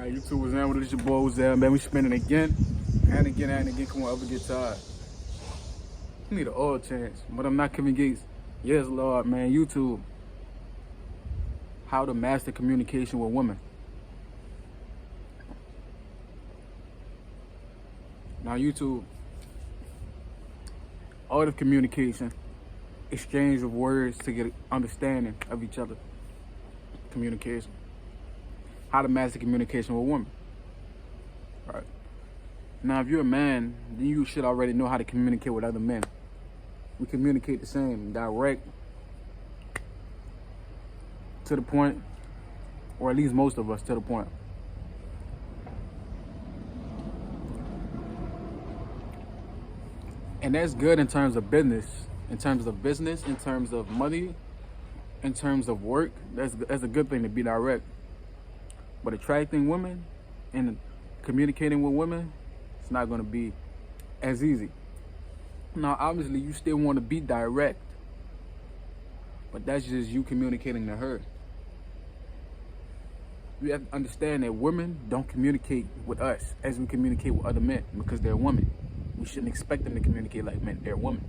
Alright, YouTube was in with your boy was there, man. We spinning again and again and again. Come on, ever get tired. I need an oil change, but I'm not Kevin Gates. Yes, Lord, man. YouTube. How to master communication with women. Now, YouTube, art of communication, exchange of words to get understanding of each other. Communication. How to master communication with women. All right. Now, if you're a man, then you should already know how to communicate with other men. We communicate the same, direct, to the point, or at least most of us to the point. And that's good in terms of business, in terms of money, in terms of work. That's a good thing to be direct. But attracting women and communicating with women, it's not going to be as easy. Now, obviously, you still want to be direct, but that's just you communicating to her. You have to understand that women don't communicate with us as we communicate with other men because they're women. We shouldn't expect them to communicate like men. They're women.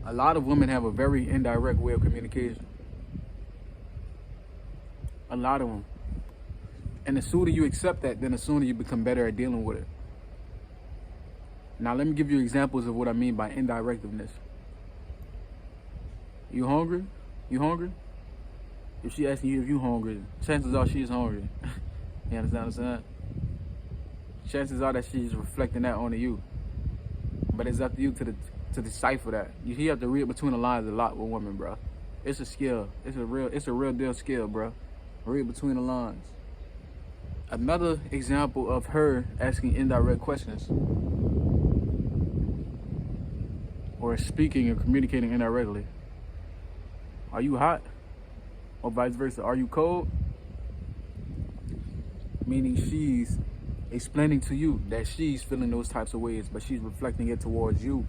A lot of women have a very indirect way of communication. A lot of them. And the sooner you accept that, then the sooner you become better at dealing with it. Now, let me give you examples of what I mean by indirectiveness. You hungry? You hungry? If she asking you if you hungry, chances are she's hungry. You understand what I'm saying? Chances are that she's reflecting that onto you. But it's up to you to decipher that. You have to read between the lines a lot with women, bro. It's a skill. It's a real deal skill, bro. Read between the lines. Another example of her asking indirect questions or speaking and communicating indirectly. Are you hot? Or vice versa. Are you cold? Meaning she's explaining to you that she's feeling those types of ways, but she's reflecting it towards you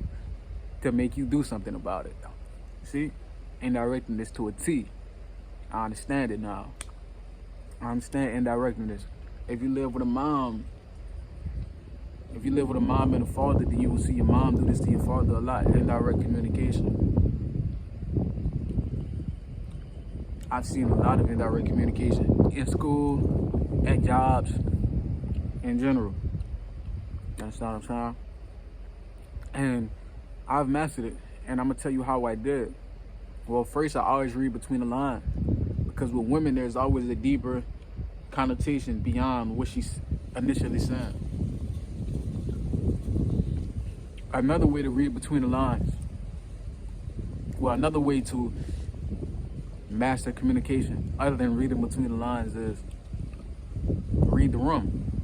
to make you do something about it. See? Indirecting this to a T. I understand it now. I understand indirecting this. If you live with a mom and a father, then you will see your mom do this to your father a lot. Indirect communication. I've seen a lot of indirect communication in school, at jobs, in general. You understand what I'm saying? And I've mastered it, and I'm gonna tell you how I did. Well, first, I always read between the lines, because with women, there's always a deeper connotation beyond what she's initially saying. Another way to read between the lines, well, another way to master communication other than reading between the lines is read the room.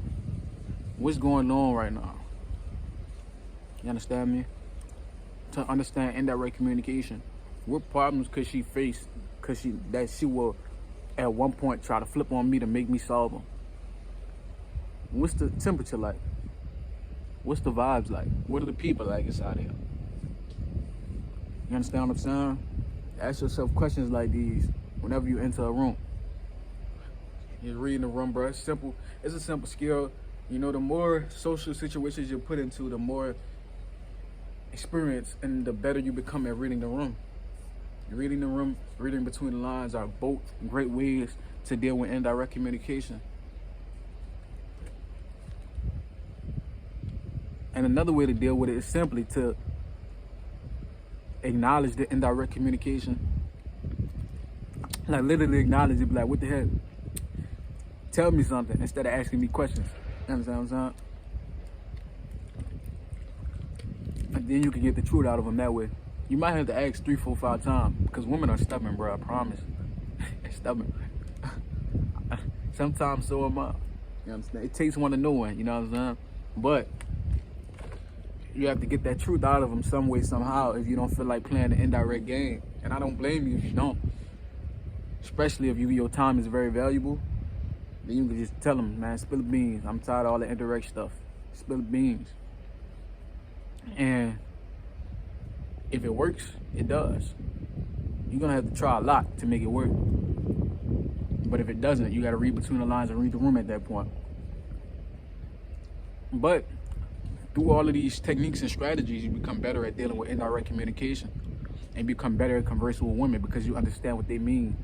What's going on right now? You understand me? To understand indirect communication, what problems could she face? That she will at one point try to flip on me to make me solve them. What's the temperature like? What's the vibes like? What are the people like inside here? You understand what I'm saying? Ask yourself questions like these whenever you enter a room. You're reading the room, bro. It's simple. It's a simple skill. You know, the more social situations you put into, the more experience and the better you become at reading the room. Reading the room, reading between the lines are both great ways to deal with indirect communication. And another way to deal with it is simply to acknowledge the indirect communication. Like literally acknowledge it, be like, what the heck? Tell me something instead of asking me questions. You understand what I'm saying? And then you can get the truth out of them that way. You might have to ask 3, 4, 5 times because women are stubborn, bro. I promise. They're stubborn. Sometimes so am I. You understand? It takes one to know one. You know what I'm saying? But you have to get that truth out of them some way, somehow, if you don't feel like playing the indirect game. And I don't blame you if you don't. Especially if your time is very valuable. Then you can just tell them, man, spill the beans. I'm tired of all the indirect stuff. Spill the beans. And if it works, it does. You're gonna have to try a lot to make it work. But if it doesn't, you got to read between the lines and read the room at that point. But through all of these techniques and strategies, you become better at dealing with indirect communication and become better at conversing with women because you understand what they mean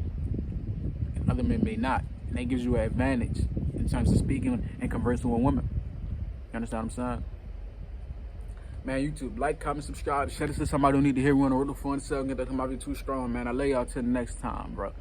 and other men may not. And that gives you an advantage in terms of speaking and conversing with women. You understand what I'm saying? Man, YouTube, like, comment, subscribe. Share this to somebody who need to hear me on the road to 4 and 7. Get that come out be too strong, man. I lay y'all till next time, bro.